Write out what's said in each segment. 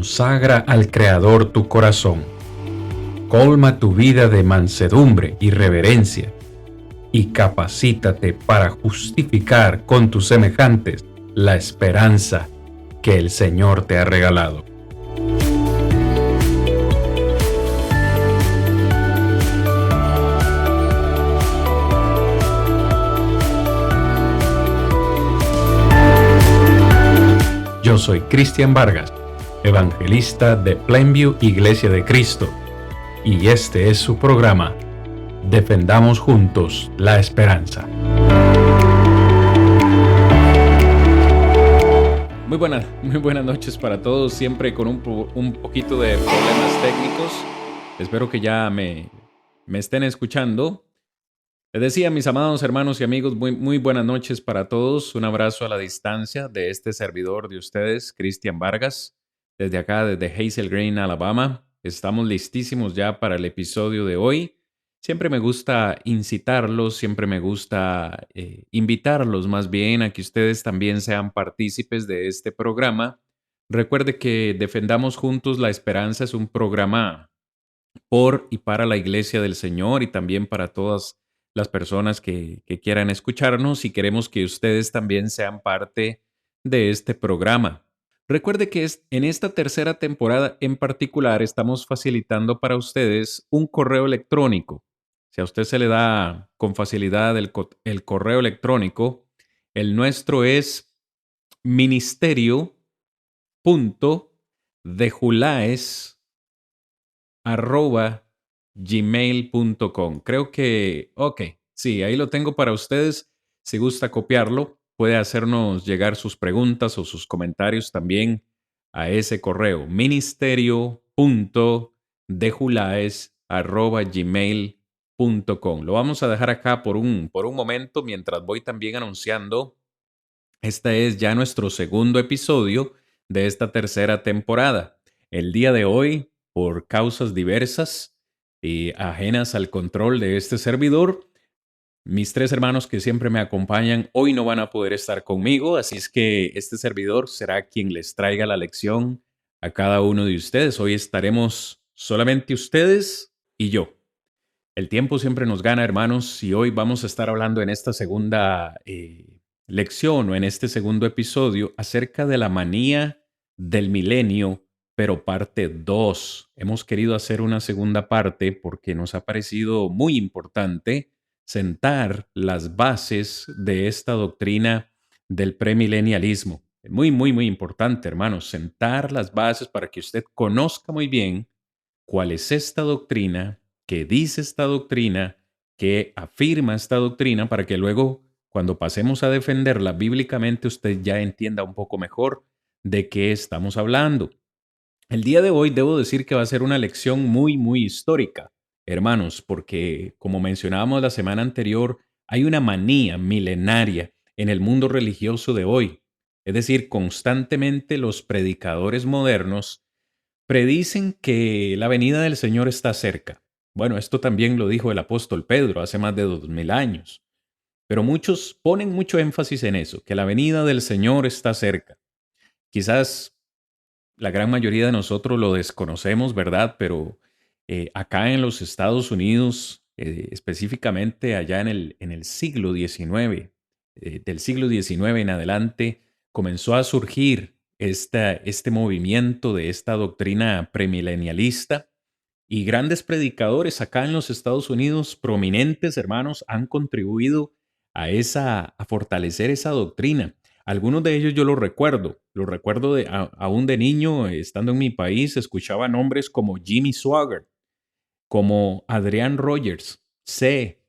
Consagra al Creador tu corazón. Colma tu vida de mansedumbre y reverencia, y capacítate para justificar con tus semejantes la esperanza que el Señor te ha regalado. Yo soy Cristian Vargas, evangelista de Plainview Iglesia de Cristo, y este es su programa, Defendamos Juntos la Esperanza. Muy buenas noches para todos, siempre con un poquito de problemas técnicos. Espero que ya me estén escuchando. Les decía, mis amados hermanos y amigos, muy buenas noches para todos. Un abrazo a la distancia de este servidor de ustedes, Cristian Vargas, desde acá, desde Hazel Green, Alabama. Estamos listísimos ya para el episodio de hoy. Siempre me gusta incitarlos, siempre me gusta invitarlos más bien a que ustedes también sean partícipes de este programa. Recuerde que Defendamos Juntos la Esperanza es un programa por y para la Iglesia del Señor y también para todas las personas que quieran escucharnos, y queremos que ustedes también sean parte de este programa. Recuerde que en esta tercera temporada en particular estamos facilitando para ustedes un correo electrónico. Si a usted se le da con facilidad el correo electrónico, el nuestro es ministerio.dejulaes@gmail.com. Creo que, sí, ahí lo tengo para ustedes. Si gusta copiarlo, puede hacernos llegar sus preguntas o sus comentarios también a ese correo, ministerio.dejulaes@gmail.com. Lo vamos a dejar acá por un momento mientras voy también anunciando. Este es ya nuestro segundo episodio de esta tercera temporada. El día de hoy, por causas diversas y ajenas al control de este servidor, mis tres hermanos que siempre me acompañan hoy no van a poder estar conmigo, así es que este servidor será quien les traiga la lección a cada uno de ustedes. Hoy estaremos solamente ustedes y yo. El tiempo siempre nos gana, hermanos, y hoy vamos a estar hablando en esta segunda lección o en este segundo episodio acerca de la manía del milenio, pero parte 2. Hemos querido hacer una segunda parte porque nos ha parecido muy importante sentar las bases de esta doctrina del premilenialismo. Muy importante, hermanos, sentar las bases para que usted conozca muy bien cuál es esta doctrina, qué dice esta doctrina, qué afirma esta doctrina, para que luego, cuando pasemos a defenderla bíblicamente, usted ya entienda un poco mejor de qué estamos hablando. El día de hoy debo decir que va a ser una lección muy histórica, hermanos, porque como mencionábamos la semana anterior, hay una manía milenaria en el mundo religioso de hoy. Es decir, constantemente los predicadores modernos predicen que la venida del Señor está cerca. Bueno, esto también lo dijo el apóstol Pedro hace más de 2000 años. Pero muchos ponen mucho énfasis en eso, que la venida del Señor está cerca. Quizás la gran mayoría de nosotros lo desconocemos, ¿verdad? Pero acá en los Estados Unidos, específicamente allá en el siglo XIX, del siglo XIX en adelante, comenzó a surgir este movimiento de esta doctrina premilenialista, y grandes predicadores acá en los Estados Unidos, prominentes hermanos, han contribuido a fortalecer esa doctrina. Algunos de ellos yo los recuerdo aún de niño, estando en mi país, escuchaba nombres como Jimmy Swaggart, como Adrian Rogers. Sé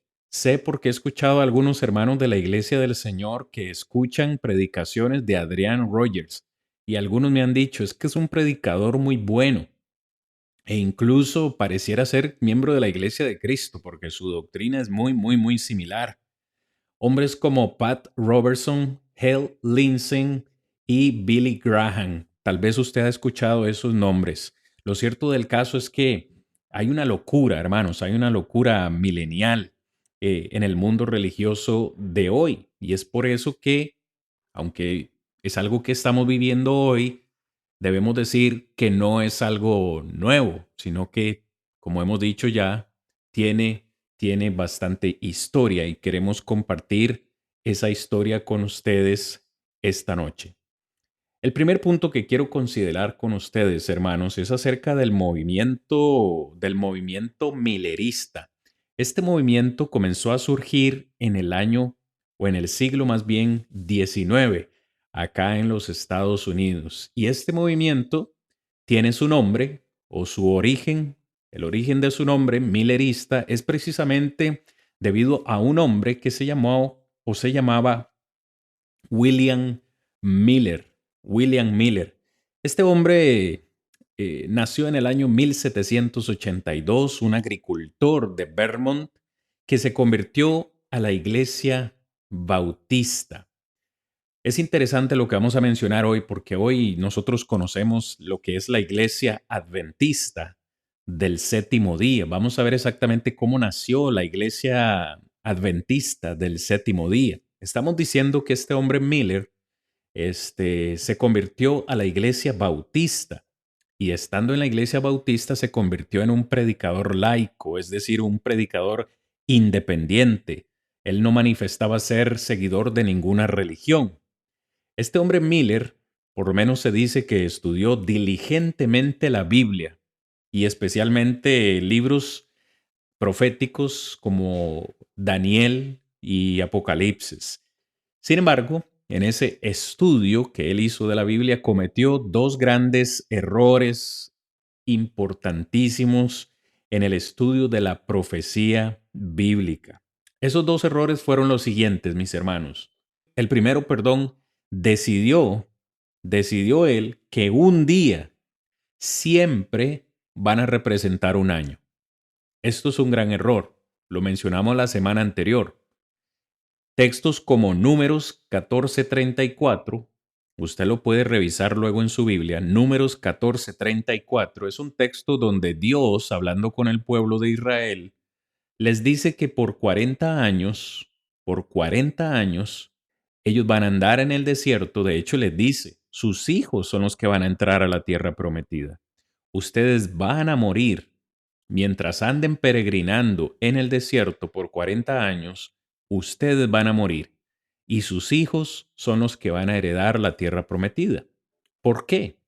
porque he escuchado a algunos hermanos de la Iglesia del Señor que escuchan predicaciones de Adrian Rogers, y algunos me han dicho, es que es un predicador muy bueno, e incluso pareciera ser miembro de la Iglesia de Cristo, porque su doctrina es muy similar. Hombres como Pat Robertson, Hal Lindsey y Billy Graham. Tal vez usted ha escuchado esos nombres. Lo cierto del caso es que hay una locura, hermanos, hay una locura milenial en el mundo religioso de hoy. Y es por eso que, aunque es algo que estamos viviendo hoy, debemos decir que no es algo nuevo, sino que, como hemos dicho ya, tiene bastante historia y queremos compartir esa historia con ustedes esta noche. El primer punto que quiero considerar con ustedes, hermanos, es acerca del movimiento milerista. Este movimiento comenzó a surgir en el año o en el siglo más bien XIX, acá en los Estados Unidos. Y este movimiento tiene su nombre o su origen, el origen de su nombre, milerista, es precisamente debido a un hombre que se llamó o se llamaba William Miller. William Miller. Este hombre nació en el año 1782, un agricultor de Vermont que se convirtió a la iglesia bautista. Es interesante lo que vamos a mencionar hoy porque hoy nosotros conocemos lo que es la iglesia adventista del séptimo día. Vamos a ver exactamente cómo nació la iglesia adventista del séptimo día. Estamos diciendo que este hombre Miller se convirtió a la iglesia bautista y estando en la iglesia bautista se convirtió en un predicador laico, es decir, un predicador independiente. Él no manifestaba ser seguidor de ninguna religión. Este hombre Miller, por lo menos se dice que estudió diligentemente la Biblia y especialmente libros proféticos como Daniel y Apocalipsis. Sin embargo, en ese estudio que él hizo de la Biblia cometió dos grandes errores importantísimos en el estudio de la profecía bíblica. Esos dos errores fueron los siguientes, mis hermanos. El primero, decidió, decidió él que un día siempre van a representar un año. Esto es un gran error. Lo mencionamos la semana anterior. Textos como Números 14:34, usted lo puede revisar luego en su Biblia. Números 14:34 es un texto donde Dios, hablando con el pueblo de Israel, les dice que por 40 años, ellos van a andar en el desierto. De hecho, les dice, sus hijos son los que van a entrar a la tierra prometida. Ustedes van a morir mientras anden peregrinando en el desierto por 40 años. Ustedes van a morir y sus hijos son los que van a heredar la tierra prometida. ¿Por qué?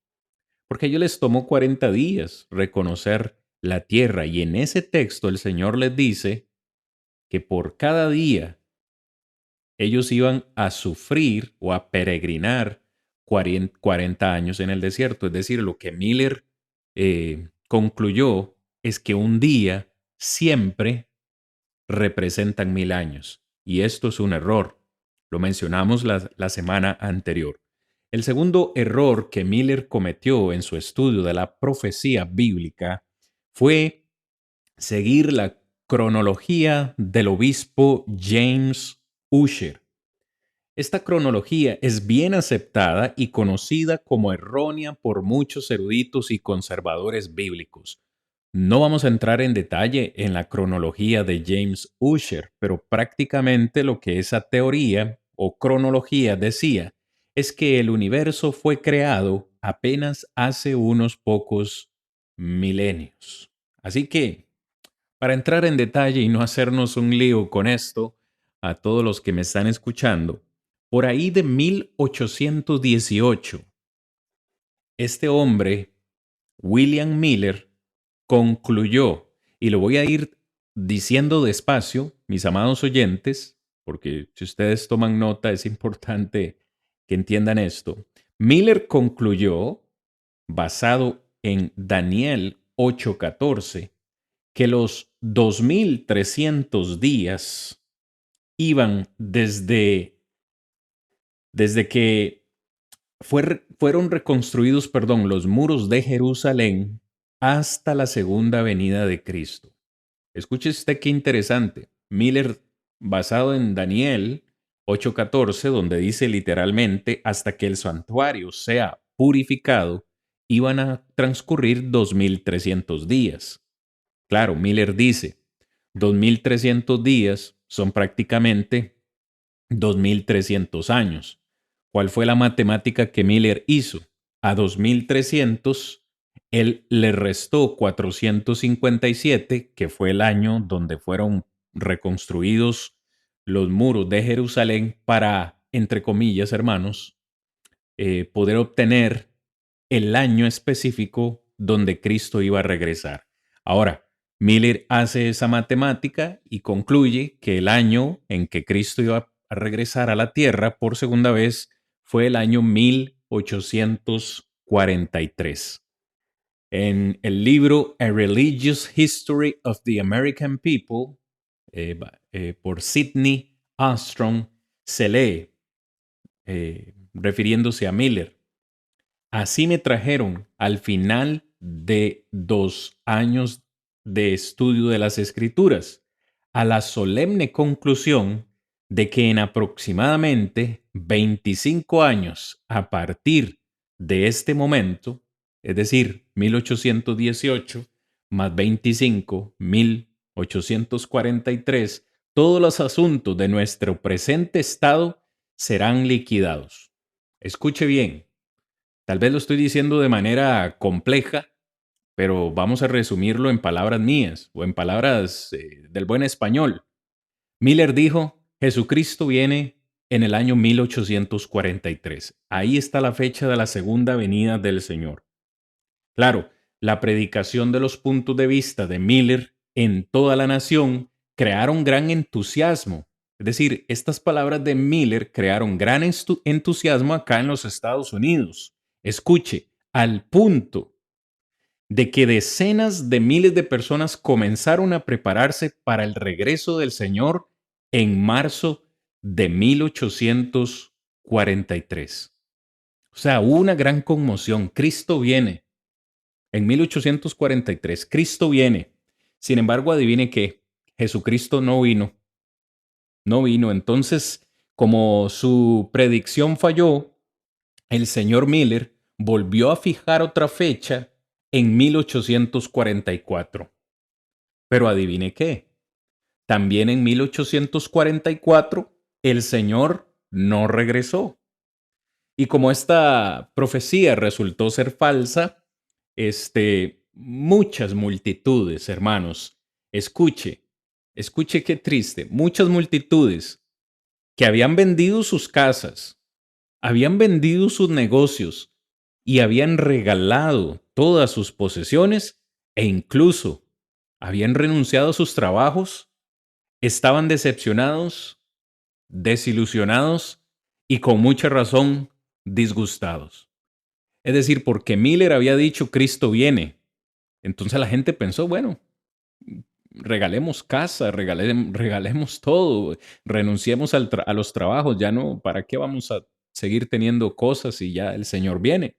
Porque a ellos les tomó 40 días reconocer la tierra y en ese texto el Señor les dice que por cada día ellos iban a sufrir o a peregrinar 40 años en el desierto. Es decir, lo que Miller concluyó es que un día siempre representan 1000 años. Y esto es un error. Lo mencionamos la semana anterior. El segundo error que Miller cometió en su estudio de la profecía bíblica fue seguir la cronología del obispo James Ussher. Esta cronología es bien aceptada y conocida como errónea por muchos eruditos y conservadores bíblicos. No vamos a entrar en detalle en la cronología de James Ussher, pero prácticamente lo que esa teoría o cronología decía es que el universo fue creado apenas hace unos pocos milenios. Así que, para entrar en detalle y no hacernos un lío con esto, a todos los que me están escuchando, por ahí de 1818, este hombre, William Miller, concluyó, y lo voy a ir diciendo despacio, mis amados oyentes, porque si ustedes toman nota es importante que entiendan esto. Miller concluyó, basado en Daniel 8:14, que los 2300 días iban desde que fueron reconstruidos, los muros de Jerusalén hasta la segunda venida de Cristo. Escuche usted qué interesante. Miller, basado en Daniel 8:14, donde dice literalmente, hasta que el santuario sea purificado, iban a transcurrir 2300 días. Claro, Miller dice, 2300 días son prácticamente 2300 años. ¿Cuál fue la matemática que Miller hizo? a 2300, él le restó 457, que fue el año donde fueron reconstruidos los muros de Jerusalén para, entre comillas, hermanos, poder obtener el año específico donde Cristo iba a regresar. Ahora, Miller hace esa matemática y concluye que el año en que Cristo iba a regresar a la tierra por segunda vez fue el año 1843. En el libro A Religious History of the American People, por Sidney Armstrong, se lee, refiriéndose a Miller: así me trajeron al final de 2 años de estudio de las Escrituras a la solemne conclusión de que en aproximadamente 25 años a partir de este momento, es decir, 1818 más 25, 1843, todos los asuntos de nuestro presente estado serán liquidados. Escuche bien. Tal vez lo estoy diciendo de manera compleja, pero vamos a resumirlo en palabras mías o en palabras del buen español. Miller dijo: Jesucristo viene en el año 1843. Ahí está la fecha de la segunda venida del Señor. Claro, la predicación de los puntos de vista de Miller en toda la nación crearon gran entusiasmo. Es decir, estas palabras de Miller crearon gran entusiasmo acá en los Estados Unidos. Escuche, al punto de que decenas de miles de personas comenzaron a prepararse para el regreso del Señor en marzo de 1843. O sea, hubo una gran conmoción. Cristo viene. En 1843, Cristo viene. Sin embargo, adivine qué, Jesucristo no vino. No vino. Entonces, como su predicción falló, el señor Miller volvió a fijar otra fecha en 1844. Pero adivine qué, también en 1844 el Señor no regresó. Y como esta profecía resultó ser falsa, muchas multitudes, hermanos, escuche qué triste, muchas multitudes que habían vendido sus casas, habían vendido sus negocios y habían regalado todas sus posesiones e incluso habían renunciado a sus trabajos, estaban decepcionados, desilusionados y con mucha razón disgustados. Es decir, porque Miller había dicho Cristo viene. Entonces la gente pensó, bueno, regalemos casa, regalemos todo, renunciemos a los trabajos, ya no, ¿para qué vamos a seguir teniendo cosas si ya el Señor viene?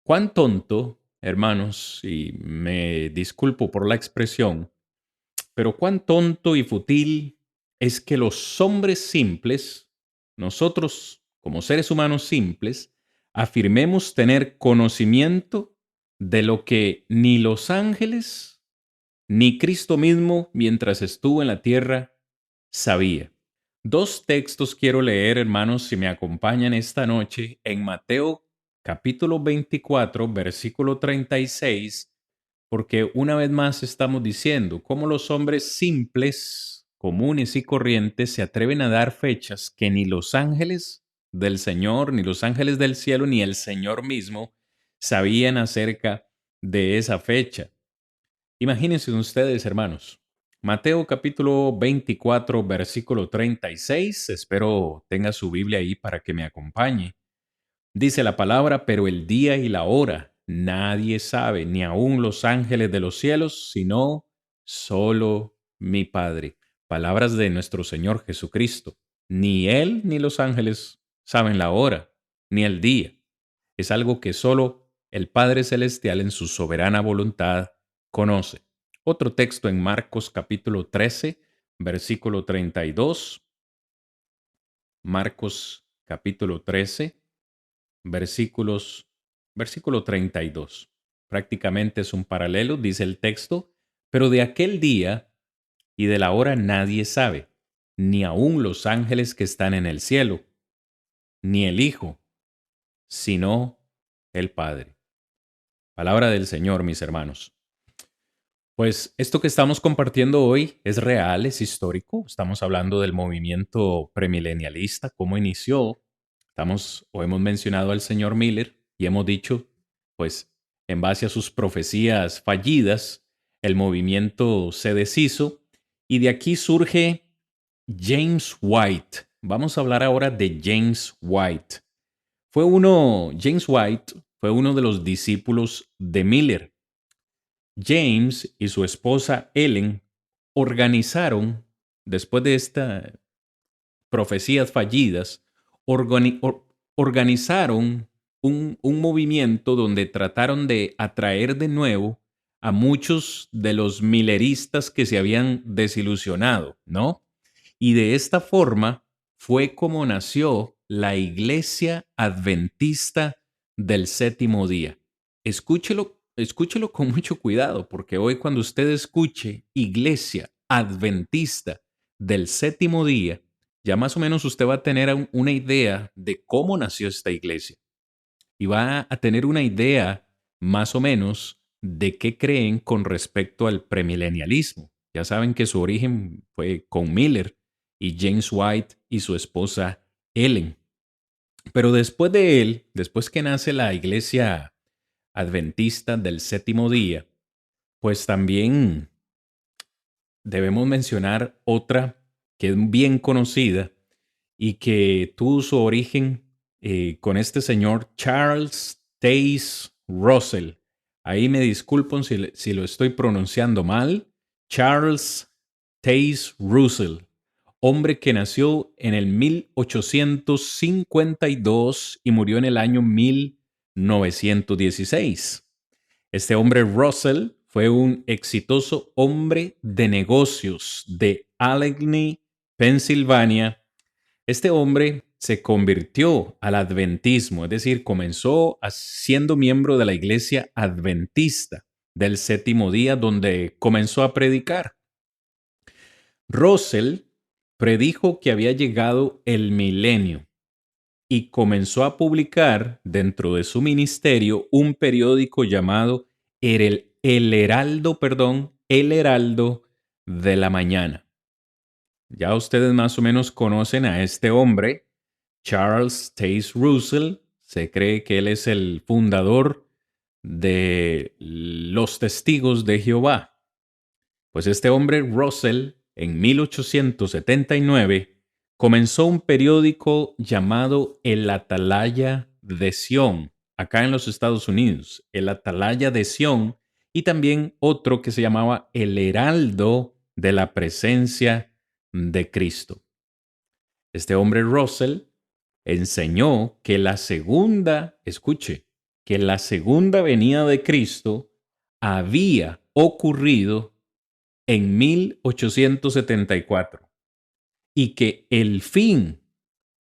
Cuán tonto, hermanos, y me disculpo por la expresión, pero cuán tonto y fútil es que los hombres simples, nosotros como seres humanos simples, afirmemos tener conocimiento de lo que ni los ángeles ni Cristo mismo, mientras estuvo en la tierra, sabía. 2 textos quiero leer, hermanos, si me acompañan esta noche, en Mateo capítulo 24, versículo 36, porque una vez más estamos diciendo cómo los hombres simples, comunes y corrientes se atreven a dar fechas que ni los ángeles del Señor, ni los ángeles del cielo, ni el Señor mismo sabían acerca de esa fecha. Imagínense ustedes, hermanos. Mateo capítulo 24, versículo 36. Espero tenga su Biblia ahí para que me acompañe. Dice la palabra: pero el día y la hora nadie sabe, ni aun los ángeles de los cielos, sino solo mi Padre. Palabras de nuestro Señor Jesucristo. Ni Él ni los ángeles saben la hora, ni el día. Es algo que solo el Padre Celestial en su soberana voluntad conoce. Otro texto en Marcos capítulo 13, versículo 32. Marcos capítulo 13, versículo 32. Prácticamente es un paralelo, dice el texto, pero de aquel día y de la hora nadie sabe, ni aun los ángeles que están en el cielo, ni el Hijo, sino el Padre. Palabra del Señor, mis hermanos. Pues esto que estamos compartiendo hoy es real, es histórico. Estamos hablando del movimiento premilenialista, cómo inició. Hemos mencionado al señor Miller y hemos dicho, pues, en base a sus profecías fallidas, el movimiento se deshizo y de aquí surge James White. Vamos a hablar ahora de James White. James White fue uno de los discípulos de Miller. James y su esposa Ellen organizaron, después de estas profecías fallidas, organizaron un movimiento donde trataron de atraer de nuevo a muchos de los mileristas que se habían desilusionado, ¿no? Y de esta forma fue como nació la Iglesia Adventista del Séptimo Día. Escúchelo con mucho cuidado, porque hoy cuando usted escuche Iglesia Adventista del Séptimo Día, ya más o menos usted va a tener una idea de cómo nació esta iglesia y va a tener una idea más o menos de qué creen con respecto al premilenialismo. Ya saben que su origen fue con Miller y James White y su esposa Ellen. Pero después de él, después que nace la iglesia adventista del séptimo día, pues también debemos mencionar otra que es bien conocida y que tuvo su origen con este señor Charles Taze Russell. Ahí me disculpan si lo estoy pronunciando mal. Charles Taze Russell, hombre que nació en el 1852 y murió en el año 1916. Este hombre Russell fue un exitoso hombre de negocios de Allegheny, Pensilvania. Este hombre se convirtió al adventismo, es decir, comenzó siendo miembro de la iglesia adventista del séptimo día, donde comenzó a predicar. Russell predijo que había llegado el milenio y comenzó a publicar dentro de su ministerio un periódico llamado El Heraldo de la Mañana. Ya ustedes más o menos conocen a este hombre, Charles Taze Russell. Se cree que él es el fundador de los Testigos de Jehová. Pues este hombre, Russell, en 1879, comenzó un periódico llamado El Atalaya de Sión, acá en los Estados Unidos, El Atalaya de Sión, y también otro que se llamaba El Heraldo de la Presencia de Cristo. Este hombre Russell enseñó que que la segunda venida de Cristo había ocurrido en 1874 y que el fin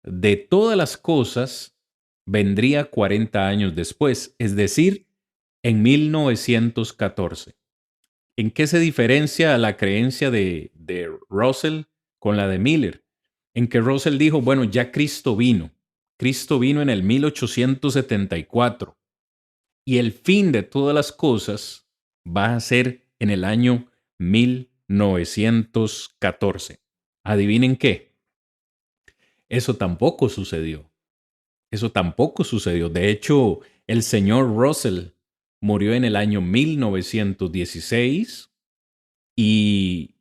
de todas las cosas vendría 40 años después, es decir, en 1914. ¿En qué se diferencia la creencia de Russell con la de Miller? En que Russell dijo, bueno, ya Cristo vino. Cristo vino en el 1874 y el fin de todas las cosas va a ser en el año 1914. ¿Adivinen qué? Eso tampoco sucedió. Eso tampoco sucedió. De hecho, el señor Russell murió en el año 1916 y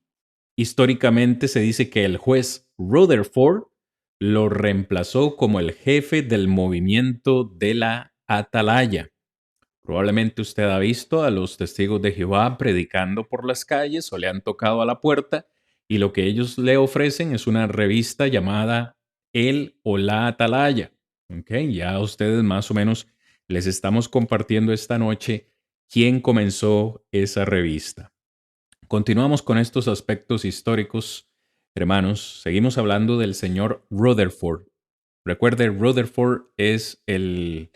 históricamente se dice que el juez Rutherford lo reemplazó como el jefe del movimiento de la Atalaya. Probablemente usted ha visto a los testigos de Jehová predicando por las calles o le han tocado a la puerta y lo que ellos le ofrecen es una revista llamada El o la Atalaya. Ya a ustedes más o menos les estamos compartiendo esta noche quién comenzó esa revista. Continuamos con estos aspectos históricos, hermanos. Seguimos hablando del señor Rutherford. Recuerde, Rutherford es el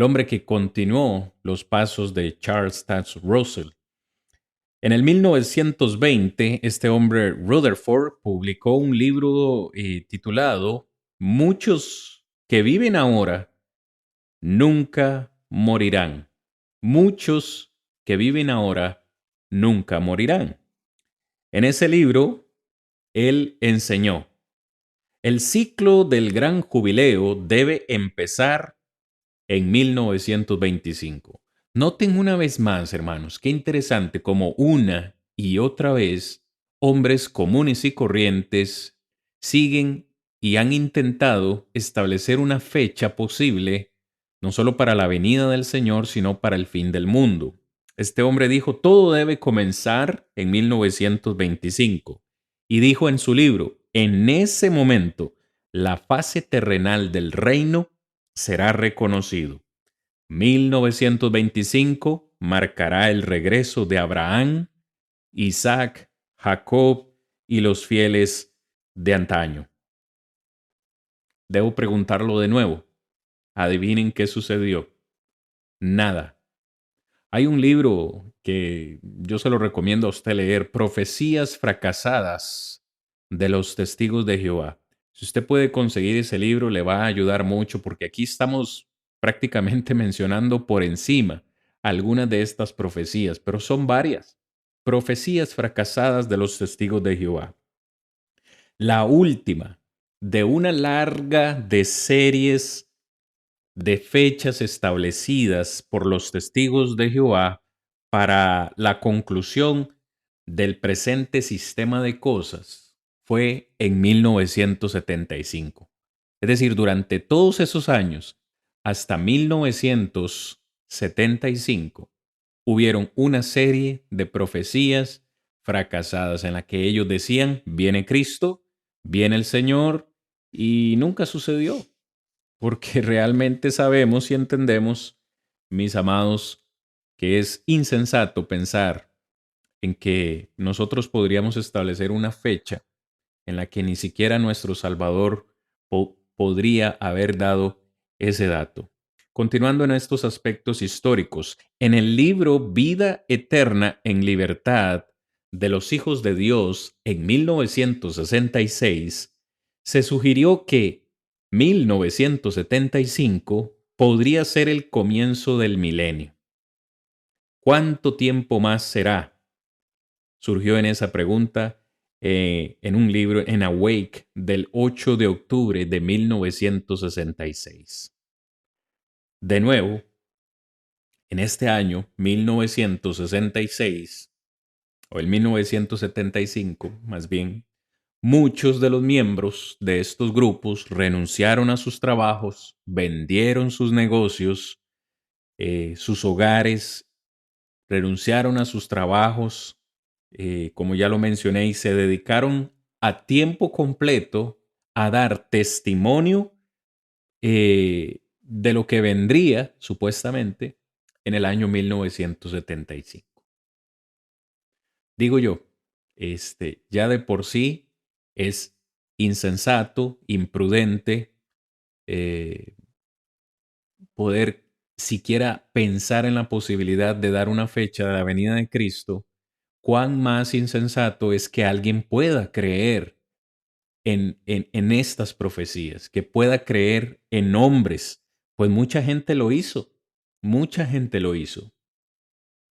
hombre que continuó los pasos de Charles Taze Russell. En el 1920, este hombre Rutherford publicó un libro titulado Muchos que viven ahora nunca morirán. Muchos que viven ahora nunca morirán. En ese libro, él enseñó, el ciclo del gran jubileo debe empezar en 1925. Noten una vez más, hermanos, qué interesante como una y otra vez hombres comunes y corrientes siguen y han intentado establecer una fecha posible, no solo para la venida del Señor, sino para el fin del mundo. Este hombre dijo, todo debe comenzar en 1925. Y dijo en su libro, en ese momento, la fase terrenal del reino será reconocido. 1925 marcará el regreso de Abraham, Isaac, Jacob y los fieles de antaño. Debo preguntarlo de nuevo. Adivinen qué sucedió. Nada. Hay un libro que yo se lo recomiendo a usted leer, Profecías fracasadas de los testigos de Jehová. Si usted puede conseguir ese libro, le va a ayudar mucho porque aquí estamos prácticamente mencionando por encima algunas de estas profecías, pero son varias. Profecías fracasadas de los testigos de Jehová. La última de una larga de series de fechas establecidas por los testigos de Jehová para la conclusión del presente sistema de cosas fue en 1975. Es decir, durante todos esos años, hasta 1975, hubieron una serie de profecías fracasadas en la que ellos decían, viene Cristo, viene el Señor, y nunca sucedió. Porque realmente sabemos y entendemos, mis amados, que es insensato pensar en que nosotros podríamos establecer una fecha en la que ni siquiera nuestro Salvador podría haber dado ese dato. Continuando en estos aspectos históricos, en el libro Vida Eterna en Libertad de los Hijos de Dios en 1966, se sugirió que 1975 podría ser el comienzo del milenio. ¿Cuánto tiempo más será? Surgió en esa pregunta en un libro en Awake del 8 de octubre de 1966. De nuevo, en este año 1966, o el 1975 más bien, muchos de los miembros de estos grupos renunciaron a sus trabajos, vendieron sus negocios, sus hogares, renunciaron a sus trabajos, como ya lo mencioné, y se dedicaron a tiempo completo a dar testimonio de lo que vendría, supuestamente, en el año 1975. Digo yo, ya de por sí es insensato, imprudente, eh, poder siquiera pensar en la posibilidad de dar una fecha de la venida de Cristo. Cuán más insensato es que alguien pueda creer en estas profecías, que pueda creer en hombres, pues mucha gente lo hizo, mucha gente lo hizo.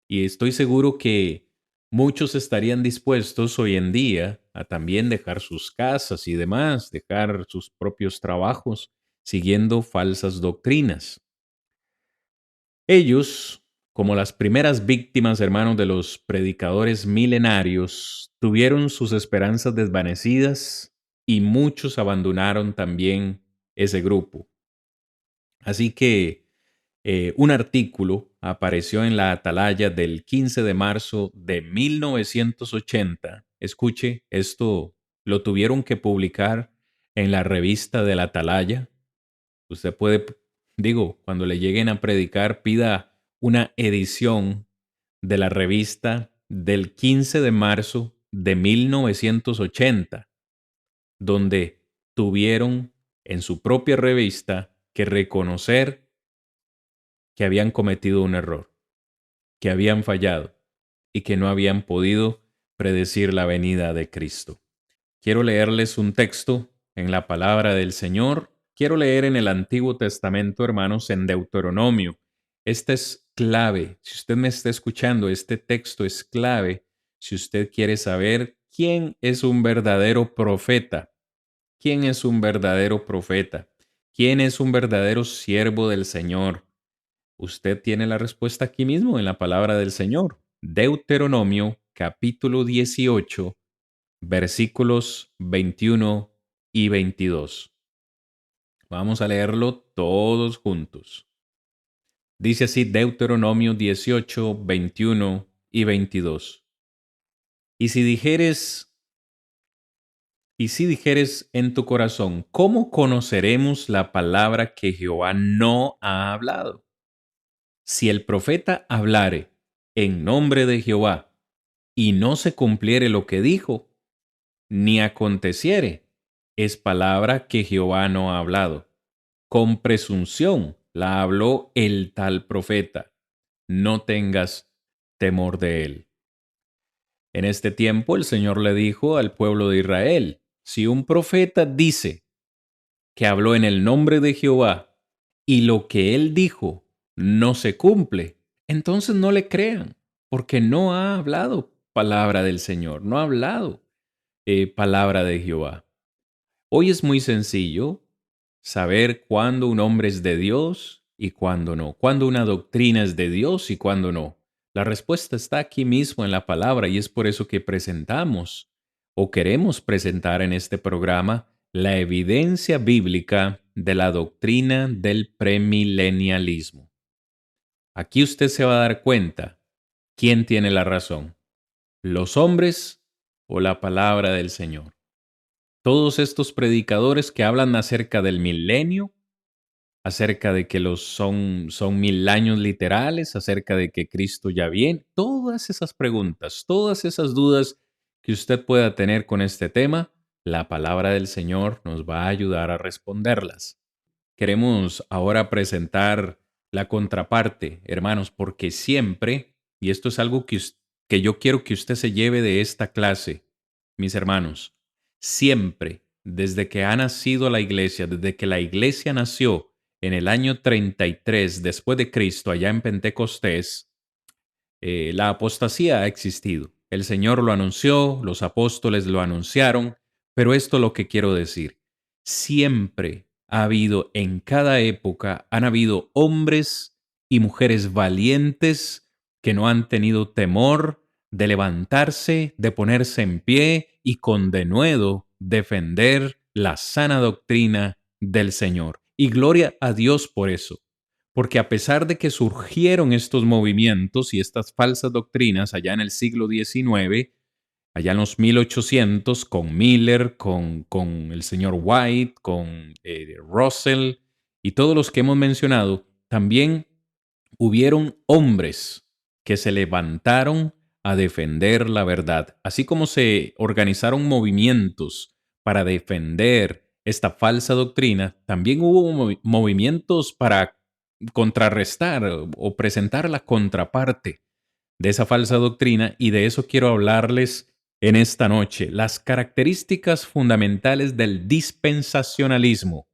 Y estoy seguro que muchos estarían dispuestos hoy en día a también dejar sus casas y demás, dejar sus propios trabajos, siguiendo falsas doctrinas. Ellos, como las primeras víctimas, hermanos, de los predicadores milenarios, tuvieron sus esperanzas desvanecidas y muchos abandonaron también ese grupo. Así que un artículo apareció en la Atalaya del 15 de marzo de 1980. Escuche, esto lo tuvieron que publicar en la revista de la Atalaya. Usted puede, cuando le lleguen a predicar, pida una edición de la revista del 15 de marzo de 1980, donde tuvieron en su propia revista que reconocer que habían cometido un error, que habían fallado y que no habían podido predecir la venida de Cristo. Quiero leerles un texto en la palabra del Señor. Quiero leer en el Antiguo Testamento, hermanos, en Deuteronomio, Esta es clave. Si usted me está escuchando, este texto es clave si usted quiere saber quién es un verdadero profeta. ¿Quién es un verdadero profeta? ¿Quién es un verdadero siervo del Señor? Usted tiene la respuesta aquí mismo en la palabra del Señor. Deuteronomio capítulo 18, versículos 21 y 22. Vamos a leerlo todos juntos. Dice así Deuteronomio 18, 21 y 22. Y si dijeres, y si dijeres en tu corazón, ¿cómo conoceremos la palabra que Jehová no ha hablado? Si el profeta hablare en nombre de Jehová y no se cumpliere lo que dijo, ni aconteciere, es palabra que Jehová no ha hablado. Con presunción la habló el tal profeta. No tengas temor de él. En este tiempo el Señor le dijo al pueblo de Israel, si un profeta dice que habló en el nombre de Jehová y lo que él dijo no se cumple, entonces no le crean, porque no ha hablado palabra del Señor, no ha hablado palabra de Jehová. Hoy es muy sencillo saber cuándo un hombre es de Dios y cuándo no, cuándo una doctrina es de Dios y cuándo no. La respuesta está aquí mismo en la palabra y es por eso que presentamos o queremos presentar en este programa la evidencia bíblica de la doctrina del premilenialismo. Aquí usted se va a dar cuenta quién tiene la razón, los hombres o la palabra del Señor. Todos estos predicadores que hablan acerca del milenio, acerca de que son 1000 años literales, acerca de que Cristo ya viene, todas esas preguntas, todas esas dudas que usted pueda tener con este tema, la palabra del Señor nos va a ayudar a responderlas. Queremos ahora presentar la contraparte, hermanos, porque siempre, y esto es algo que yo quiero que usted se lleve de esta clase, mis hermanos, siempre, desde que ha nacido la iglesia, desde que la iglesia nació en el año 33 después de Cristo, allá en Pentecostés, la apostasía ha existido. El Señor lo anunció, los apóstoles lo anunciaron, pero esto es lo que quiero decir. Siempre ha habido, en cada época, han habido hombres y mujeres valientes que no han tenido temor de levantarse, de ponerse en pie y con denuedo defender la sana doctrina del Señor. Y gloria a Dios por eso. Porque a pesar de que surgieron estos movimientos y estas falsas doctrinas allá en el siglo XIX, allá en los 1800, con Miller, con el señor White, con Russell y todos los que hemos mencionado, también hubieron hombres que se levantaron a defender la verdad, así como se organizaron movimientos para defender esta falsa doctrina, también hubo movimientos para contrarrestar o presentar la contraparte de esa falsa doctrina y de eso quiero hablarles en esta noche, las características fundamentales del dispensacionalismo.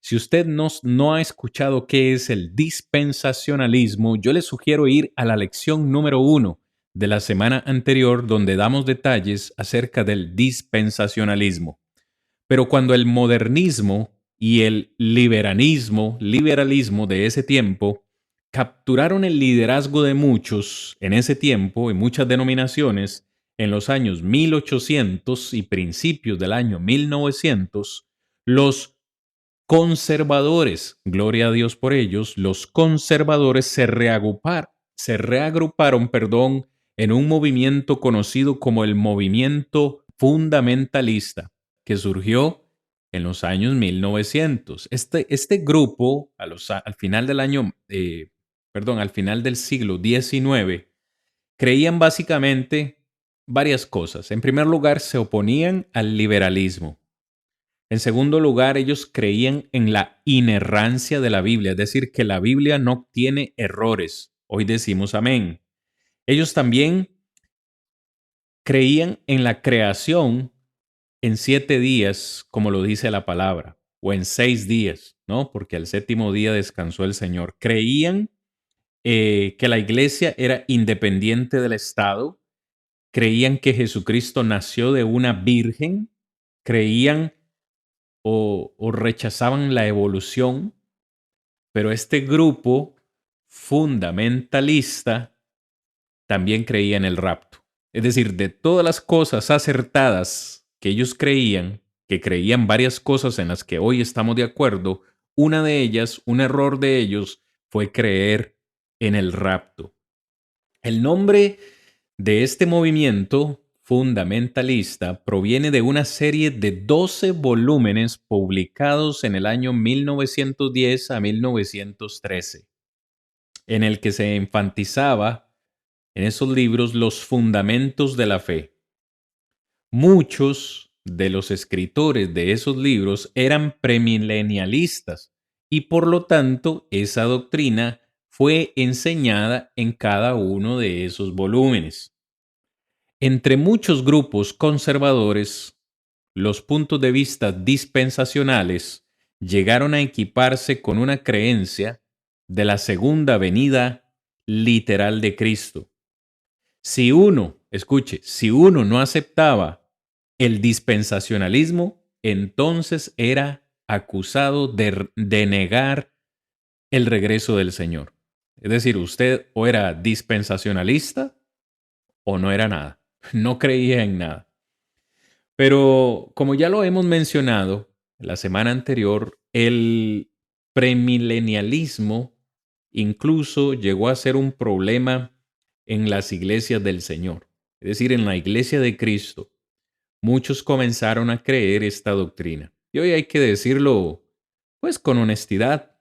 Si usted no ha escuchado qué es el dispensacionalismo, yo le sugiero ir a la lección número 1 de la semana anterior donde damos detalles acerca del dispensacionalismo. Pero cuando el modernismo y el liberalismo de ese tiempo capturaron el liderazgo de muchos en ese tiempo, en muchas denominaciones, en los años 1800 y principios del año 1900, los conservadores, gloria a Dios por ellos, los conservadores se reagruparon, en un movimiento conocido como el movimiento fundamentalista, que surgió en los años 1900. Este grupo, al final del al final del siglo XIX, creían básicamente varias cosas. En primer lugar, se oponían al liberalismo. En segundo lugar, ellos creían en la inerrancia de la Biblia, es decir, que la Biblia no tiene errores. Hoy decimos amén. Ellos también creían en la creación en 7 días, como lo dice la palabra, o en 6 días, ¿no? Porque al séptimo día descansó el Señor. Creían que la iglesia era independiente del Estado, creían que Jesucristo nació de una virgen, creían o rechazaban la evolución, pero este grupo fundamentalista también creía en el rapto. Es decir, de todas las cosas acertadas que ellos creían, que creían varias cosas en las que hoy estamos de acuerdo, una de ellas, un error de ellos, fue creer en el rapto. El nombre de este movimiento fundamentalista proviene de una serie de 12 volúmenes publicados en el año 1910 a 1913, en el que se enfatizaba en esos libros los fundamentos de la fe. Muchos de los escritores de esos libros eran premilenialistas y por lo tanto esa doctrina fue enseñada en cada uno de esos volúmenes. Entre muchos grupos conservadores, los puntos de vista dispensacionales llegaron a equiparse con una creencia de la segunda venida literal de Cristo. Si uno no aceptaba el dispensacionalismo, entonces era acusado de negar el regreso del Señor. Es decir, usted o era dispensacionalista o no era nada. No creía en nada. Pero como ya lo hemos mencionado la semana anterior, el premilenialismo incluso llegó a ser un problema en las iglesias del Señor, es decir, en la iglesia de Cristo. Muchos comenzaron a creer esta doctrina. Y hoy hay que decirlo, pues con honestidad.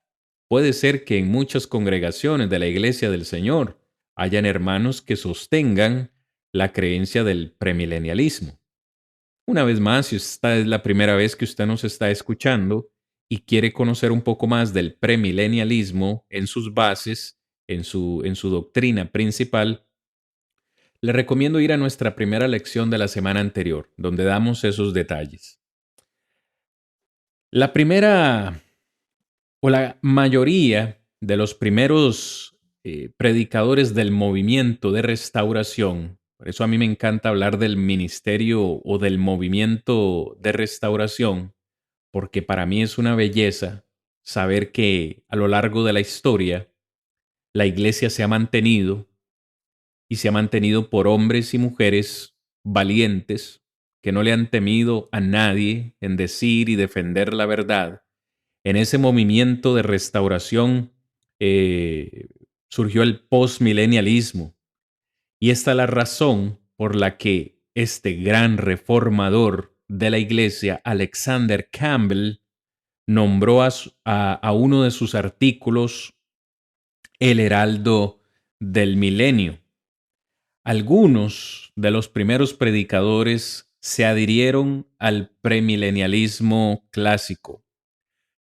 Puede ser que en muchas congregaciones de la iglesia del Señor hayan hermanos que sostengan la creencia del premilenialismo. Una vez más, si esta es la primera vez que usted nos está escuchando y quiere conocer un poco más del premilenialismo en sus bases, en su doctrina principal, le recomiendo ir a nuestra primera lección de la semana anterior, donde damos esos detalles. La primera o la mayoría de los primeros predicadores del movimiento de restauración, por eso a mí me encanta hablar del ministerio o del movimiento de restauración, porque para mí es una belleza saber que a lo largo de la historia la iglesia se ha mantenido y se ha mantenido por hombres y mujeres valientes que no le han temido a nadie en decir y defender la verdad. En ese movimiento de restauración surgió el postmilenialismo y esta es la razón por la que este gran reformador de la iglesia, Alexander Campbell, nombró a uno de sus artículos el heraldo del milenio. Algunos de los primeros predicadores se adhirieron al premilenialismo clásico.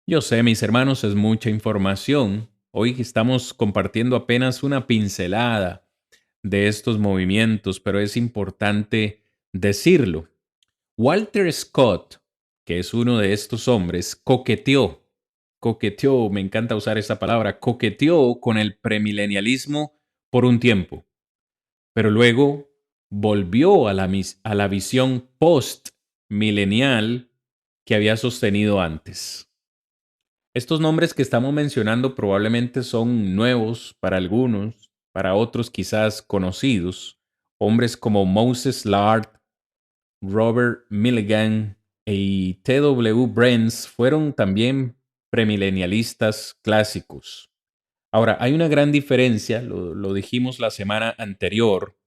Yo sé, mis hermanos, es mucha información. Hoy estamos compartiendo apenas una pincelada de estos movimientos, pero es importante decirlo. Walter Scott, que es uno de estos hombres, coqueteó, me encanta usar esa palabra, coqueteó con el premilenialismo por un tiempo, pero luego volvió a la visión post-milenial que había sostenido antes. Estos nombres que estamos mencionando probablemente son nuevos para algunos, para otros quizás conocidos. Hombres como Moses Lard, Robert Milligan y T.W. Brenz fueron también premilenialistas clásicos. Ahora, hay una gran diferencia, lo dijimos la semana anterior.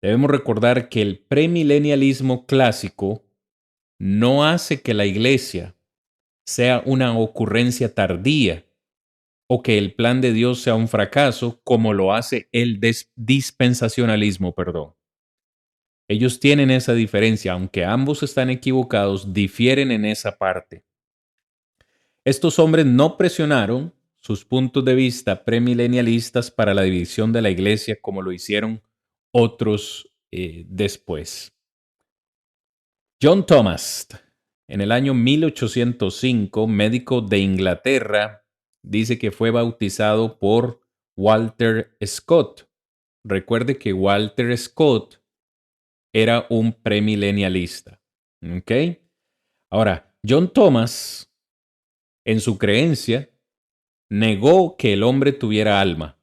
Debemos recordar que el premilenialismo clásico no hace que la iglesia sea una ocurrencia tardía o que el plan de Dios sea un fracaso como lo hace el dispensacionalismo, perdón. Ellos tienen esa diferencia, aunque ambos están equivocados, difieren en esa parte. Estos hombres no presionaron sus puntos de vista premilenialistas para la división de la iglesia como lo hicieron otros después. John Thomas, en el año 1805, médico de Inglaterra, dice que fue bautizado por Walter Scott. Recuerde que Walter Scott era un premilenialista. ¿Ok? Ahora, John Thomas, en su creencia, negó que el hombre tuviera alma.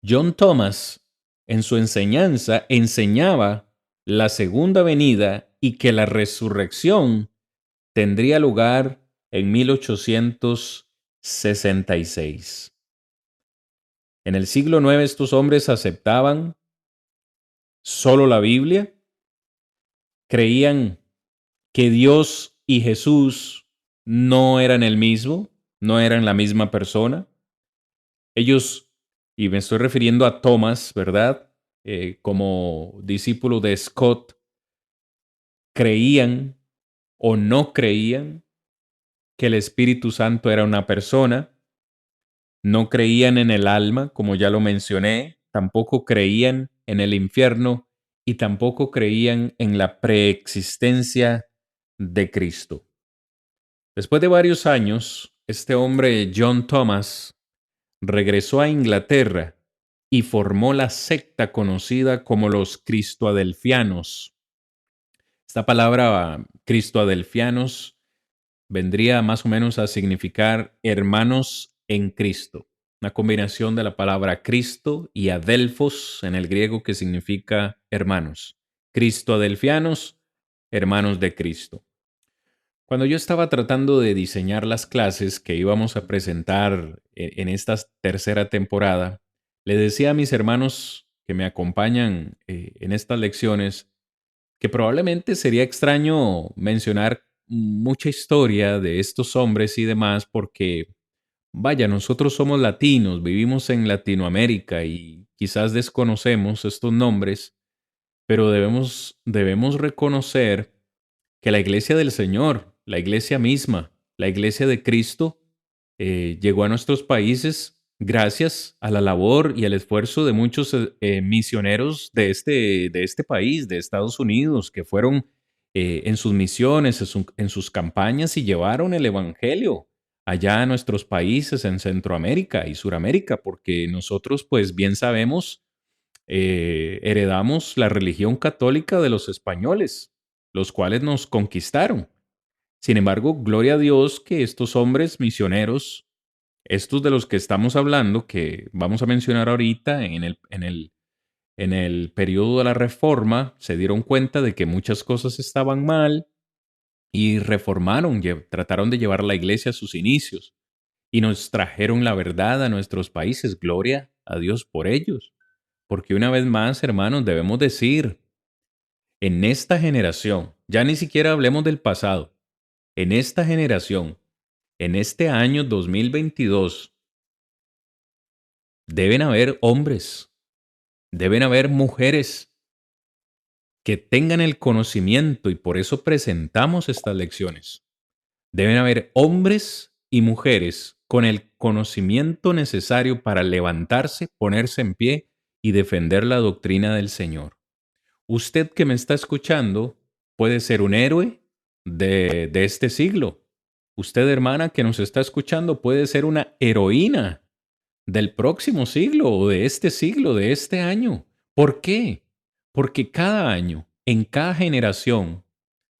John Thomas, en su enseñanza, enseñaba la segunda venida y que la resurrección tendría lugar en 1866. En el siglo IX estos hombres aceptaban solo la Biblia, creían que Dios y Jesús no eran el mismo, no eran la misma persona. Ellos, y me estoy refiriendo a Thomas, ¿verdad? Como discípulo de Scott, creían o no creían que el Espíritu Santo era una persona, no creían en el alma, como ya lo mencioné, tampoco creían en el infierno y tampoco creían en la preexistencia de Cristo. Después de varios años, este hombre, John Thomas, regresó a Inglaterra y formó la secta conocida como los cristoadelfianos. Esta palabra cristoadelfianos vendría más o menos a significar hermanos en Cristo, una combinación de la palabra Cristo y adelfos en el griego que significa hermanos. Cristoadelfianos, hermanos de Cristo. Cuando yo estaba tratando de diseñar las clases que íbamos a presentar en esta tercera temporada, le decía a mis hermanos que me acompañan en estas lecciones que probablemente sería extraño mencionar mucha historia de estos hombres y demás porque, vaya, nosotros somos latinos, vivimos en Latinoamérica y quizás desconocemos estos nombres, pero debemos reconocer que la iglesia del Señor, la iglesia misma, la iglesia de Cristo, llegó a nuestros países gracias a la labor y al esfuerzo de muchos misioneros de este país, de Estados Unidos, que fueron en sus misiones, en sus campañas y llevaron el Evangelio allá a nuestros países en Centroamérica y Suramérica, porque nosotros, pues bien sabemos, heredamos la religión católica de los españoles, los cuales nos conquistaron. Sin embargo, gloria a Dios que estos hombres misioneros, estos de los que estamos hablando, que vamos a mencionar ahorita en el periodo de la Reforma, se dieron cuenta de que muchas cosas estaban mal y reformaron, trataron de llevar la iglesia a sus inicios y nos trajeron la verdad a nuestros países. Gloria a Dios por ellos. Porque una vez más, hermanos, debemos decir, en esta generación, ya ni siquiera hablemos del pasado, en esta generación, en este año 2022, deben haber hombres, deben haber mujeres que tengan el conocimiento y por eso presentamos estas lecciones. Deben haber hombres y mujeres con el conocimiento necesario para levantarse, ponerse en pie y defender la doctrina del Señor. Usted que me está escuchando puede ser un héroe de este siglo. Usted, hermana, que nos está escuchando, puede ser una heroína del próximo siglo o de este año. ¿Por qué? Porque cada año, en cada generación,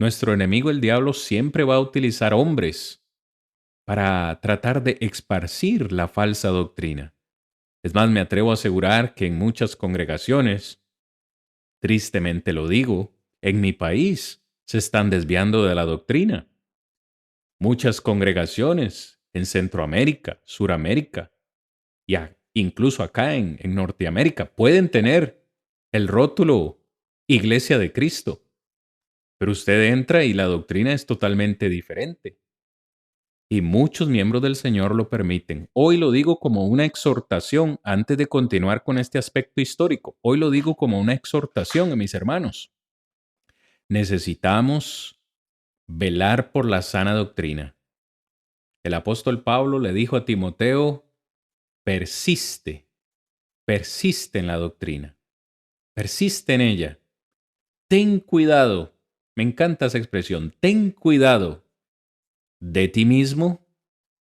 nuestro enemigo el diablo siempre va a utilizar hombres para tratar de esparcir la falsa doctrina. Es más, me atrevo a asegurar que en muchas congregaciones, tristemente lo digo, en mi país se están desviando de la doctrina. Muchas congregaciones en Centroamérica, Suramérica y incluso acá en Norteamérica pueden tener el rótulo Iglesia de Cristo, pero usted entra y la doctrina es totalmente diferente. Y muchos miembros del Señor lo permiten. Hoy lo digo como una exhortación antes de continuar con este aspecto histórico. Hoy lo digo como una exhortación a mis hermanos. Necesitamos velar por la sana doctrina. El apóstol Pablo le dijo a Timoteo, persiste, persiste en la doctrina, persiste en ella. Ten cuidado, me encanta esa expresión, ten cuidado de ti mismo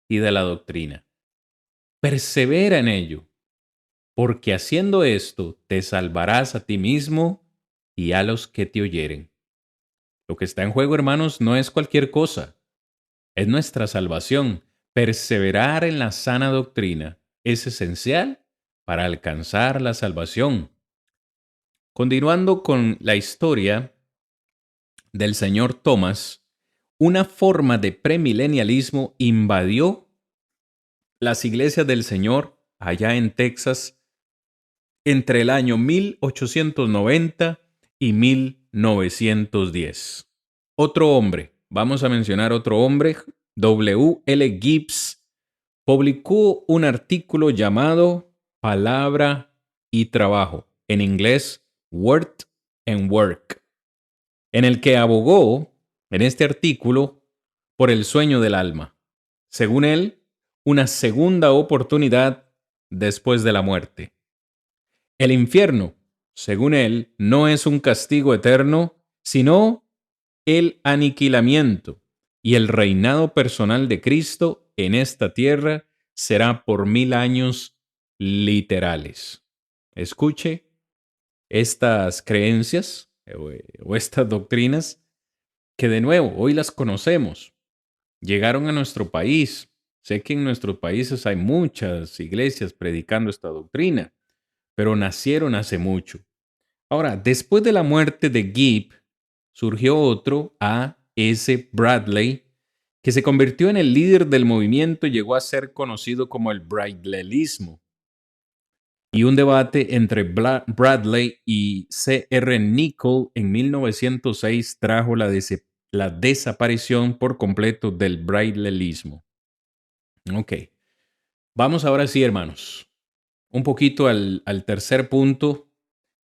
y de la doctrina. Persevera en ello. porque haciendo esto te salvarás a ti mismo y a los que te oyeren. Lo que está en juego, hermanos, no es cualquier cosa, es nuestra salvación. Perseverar en la sana doctrina es esencial para alcanzar la salvación. Continuando con la historia del señor Thomas, una forma de premilenialismo invadió las iglesias del Señor allá en Texas entre el año 1890 y 1910. Otro hombre, vamos a mencionar otro hombre, W. L. Gibbs, publicó un artículo llamado Palabra y Trabajo, en inglés Word and Work, en el que abogó, en este artículo, por el sueño del alma. Según él, una segunda oportunidad después de la muerte. El infierno, según él, no es un castigo eterno, sino el aniquilamiento, y el reinado personal de Cristo en esta tierra será por 1000 años literales. Escuche estas creencias o estas doctrinas que de nuevo hoy las conocemos. Llegaron a nuestro país. Sé que en nuestros países hay muchas iglesias predicando esta doctrina, pero nacieron hace mucho. Ahora, después de la muerte de Gibb, surgió otro, A. S. Bradley, que se convirtió en el líder del movimiento y llegó a ser conocido como el Bradleyismo. Y un debate entre Bradley y C. R. Nichol en 1906 trajo la desaparición por completo del Bradleyismo. Ok, vamos ahora sí, hermanos, un poquito al tercer punto.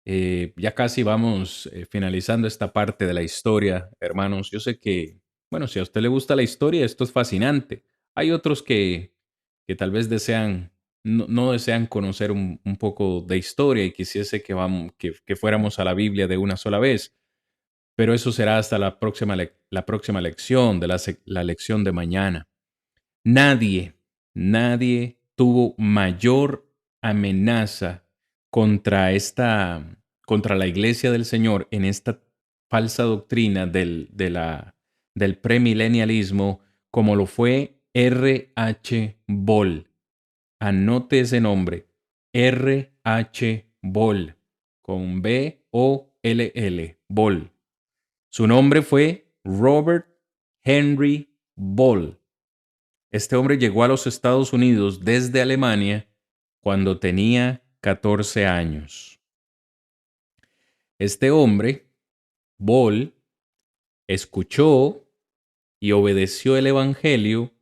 Ya casi vamos finalizando esta parte de la historia, hermanos. Yo sé que, bueno, si a usted le gusta la historia, esto es fascinante. Hay otros que tal vez no desean conocer un poco de historia y quisiese que fuéramos a la Biblia de una sola vez. Pero eso será hasta la próxima lección, la lección de mañana. Nadie tuvo mayor amenaza contra la iglesia del Señor en esta falsa doctrina del premilenialismo como lo fue R. H. Boll. Anote ese nombre, R. H. Boll, con B-O-L-L, Boll. Su nombre fue Robert Henry Boll. Este hombre llegó a los Estados Unidos desde Alemania cuando tenía 14 años. Este hombre, Boll, escuchó y obedeció el Evangelio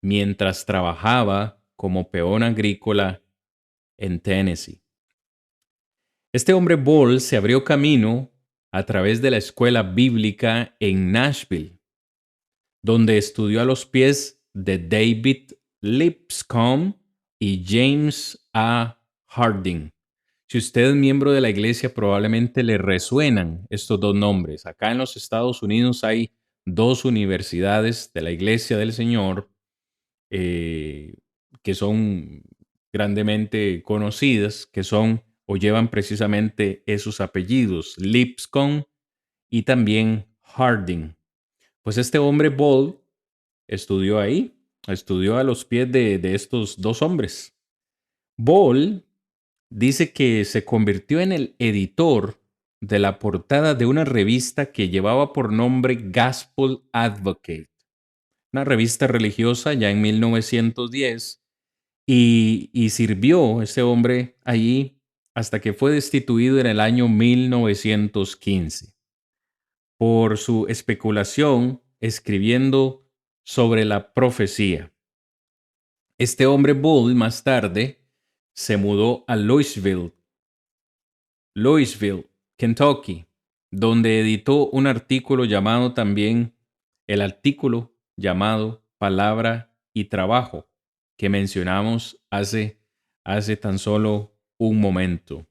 mientras trabajaba como peón agrícola en Tennessee. Este hombre Boll se abrió camino a través de la escuela bíblica en Nashville, donde estudió a los pies de David Lipscomb y James A. Harding. Si usted es miembro de la iglesia, probablemente le resuenan estos dos nombres. Acá en los Estados Unidos hay dos universidades de la Iglesia del Señor que son grandemente conocidas, que son o llevan precisamente esos apellidos, Lipscomb y también Harding. Pues este hombre Ball estudió ahí, estudió a los pies de estos dos hombres. Ball dice que se convirtió en el editor de la portada de una revista que llevaba por nombre Gospel Advocate, una revista religiosa ya en 1910, y sirvió ese hombre allí hasta que fue destituido en el año 1915 por su especulación escribiendo sobre la profecía. Este hombre Bull más tarde se mudó a Louisville, Kentucky, donde editó un artículo llamado también, el artículo llamado Palabra y Trabajo, que mencionamos hace tan solo un momento.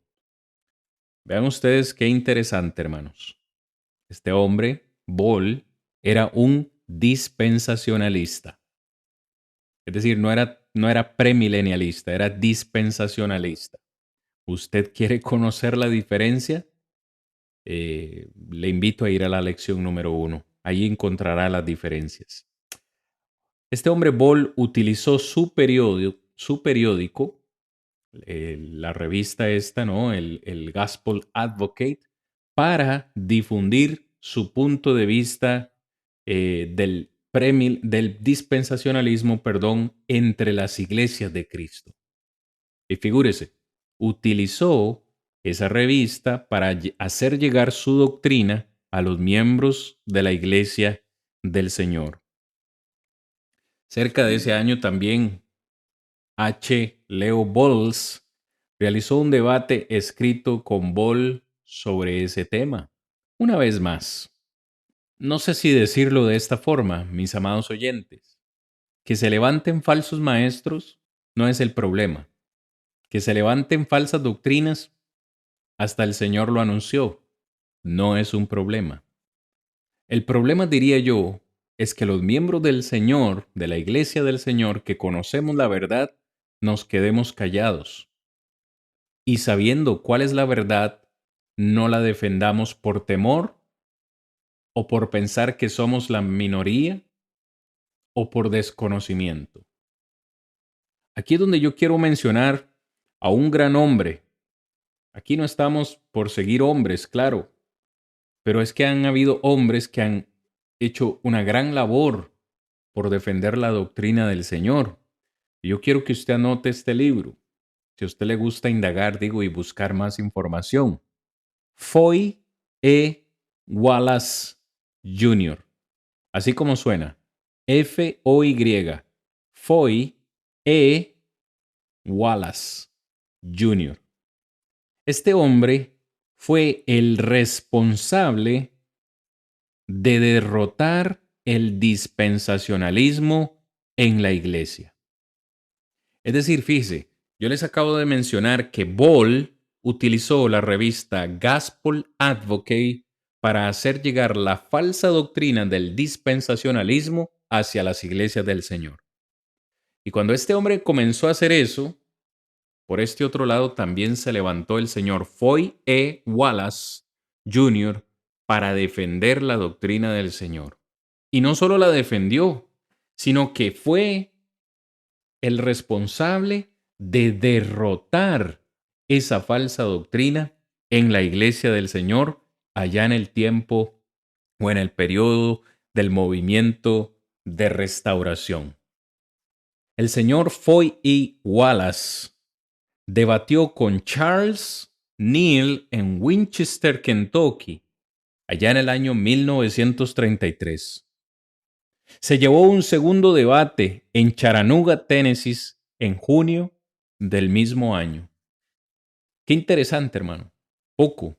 Vean ustedes qué interesante, hermanos. Este hombre, Ball, era un dispensacionalista. Es decir, no era premilenialista, era dispensacionalista. ¿Usted quiere conocer la diferencia? Le invito a ir a la lección número 1. Ahí encontrará las diferencias. Este hombre Ball utilizó su periódico, la revista esta, ¿no? El Gospel Advocate, para difundir su punto de vista del dispensacionalismo, perdón, entre las iglesias de Cristo. Y figúrese, utilizó esa revista para hacer llegar su doctrina a los miembros de la iglesia del Señor. Cerca de ese año también H. Leo Bolles realizó un debate escrito con Boll sobre ese tema. Una vez más, no sé si decirlo de esta forma, mis amados oyentes, que se levanten falsos maestros no es el problema. Que se levanten falsas doctrinas, hasta el Señor lo anunció, no es un problema. El problema, diría yo, es que los miembros del Señor, de la iglesia del Señor, que conocemos la verdad, nos quedemos callados. Y sabiendo cuál es la verdad, no la defendamos por temor o por pensar que somos la minoría o por desconocimiento. Aquí es donde yo quiero mencionar a un gran hombre. Aquí no estamos por seguir hombres, claro, pero es que han habido hombres que han hecho una gran labor por defender la doctrina del Señor. Y yo quiero que usted anote este libro. Si a usted le gusta indagar, digo, y buscar más información. Foy E. Wallace Jr. Así como suena. F-O-Y. Foy E. Wallace Jr. Este hombre fue el responsable de derrotar el dispensacionalismo en la iglesia. Es decir, fíjese, yo les acabo de mencionar que Ball utilizó la revista Gospel Advocate para hacer llegar la falsa doctrina del dispensacionalismo hacia las iglesias del Señor. Y cuando este hombre comenzó a hacer eso, por este otro lado también se levantó el señor Foy E. Wallace Jr. para defender la doctrina del Señor. Y no solo la defendió, sino que fue el responsable de derrotar esa falsa doctrina en la iglesia del Señor allá en el tiempo o en el periodo del movimiento de restauración. El señor Foy E. Wallace debatió con Charles Neal en Winchester, Kentucky, allá en el año 1933. Se llevó un segundo debate en Chattanooga, Tennessee, en junio del mismo año. Qué interesante, hermano. Poco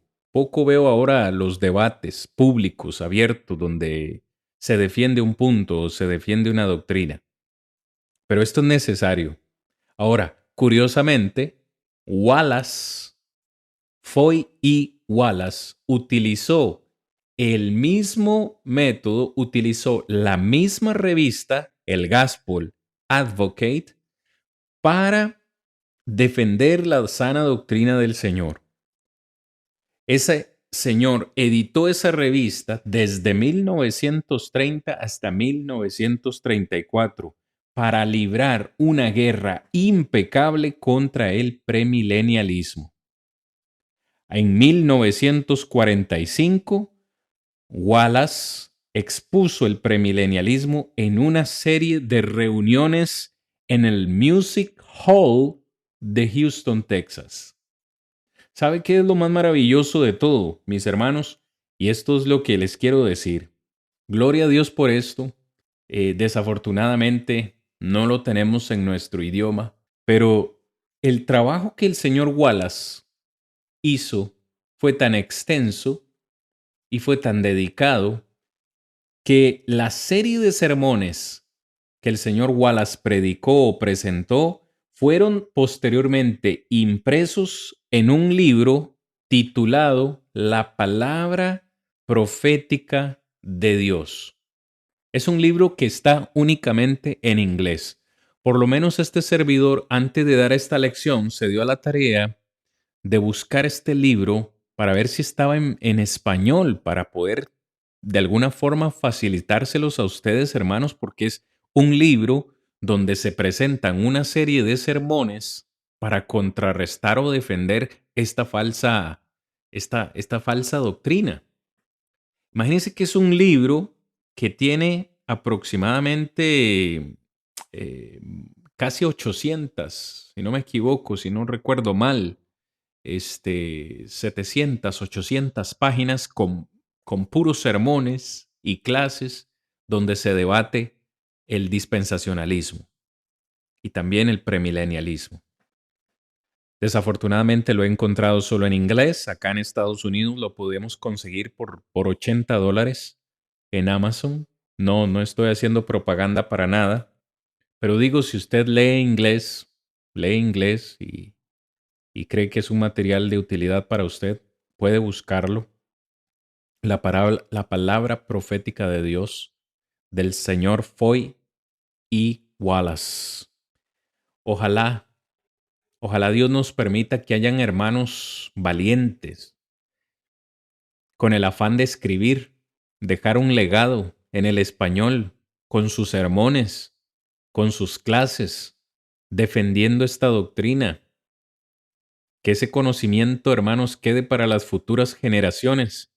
veo ahora los debates públicos, abiertos, donde se defiende un punto o se defiende una doctrina. Pero esto es necesario. Ahora, curiosamente, Foy E. Wallace utilizó el mismo método, utilizó la misma revista, el Gospel Advocate, para defender la sana doctrina del Señor. Ese señor editó esa revista desde 1930 hasta 1934 para librar una guerra impecable contra el premilenialismo. En 1945, Wallace expuso el premilenialismo en una serie de reuniones en el Music Hall de Houston, Texas. ¿Sabe qué es lo más maravilloso de todo, mis hermanos? Y esto es lo que les quiero decir. Gloria a Dios por esto. Desafortunadamente no lo tenemos en nuestro idioma, pero el trabajo que el señor Wallace hizo fue tan extenso y fue tan dedicado que la serie de sermones que el señor Wallace predicó o presentó fueron posteriormente impresos en un libro titulado La Palabra Profética de Dios. Es un libro que está únicamente en inglés. Por lo menos este servidor, antes de dar esta lección, se dio a la tarea de buscar este libro para ver si estaba en español, para poder de alguna forma facilitárselos a ustedes, hermanos, porque es un libro donde se presentan una serie de sermones para contrarrestar o defender esta falsa doctrina. Imagínense que es un libro que tiene aproximadamente eh, casi 800, si no me equivoco, si no recuerdo mal, 700, 800 páginas con puros sermones y clases donde se debate el dispensacionalismo y también el premilenialismo. Desafortunadamente lo he encontrado solo en inglés. Acá en Estados Unidos lo podemos conseguir por $80 en Amazon. No, no estoy haciendo propaganda para nada. Pero digo, si usted lee inglés y cree que es un material de utilidad para usted, puede buscarlo. La palabra profética de Dios del señor Foy y Wallace. Ojalá Ojalá Dios nos permita que hayan hermanos valientes, con el afán de escribir, dejar un legado en el español, con sus sermones, con sus clases, defendiendo esta doctrina. Que ese conocimiento, hermanos, quede para las futuras generaciones,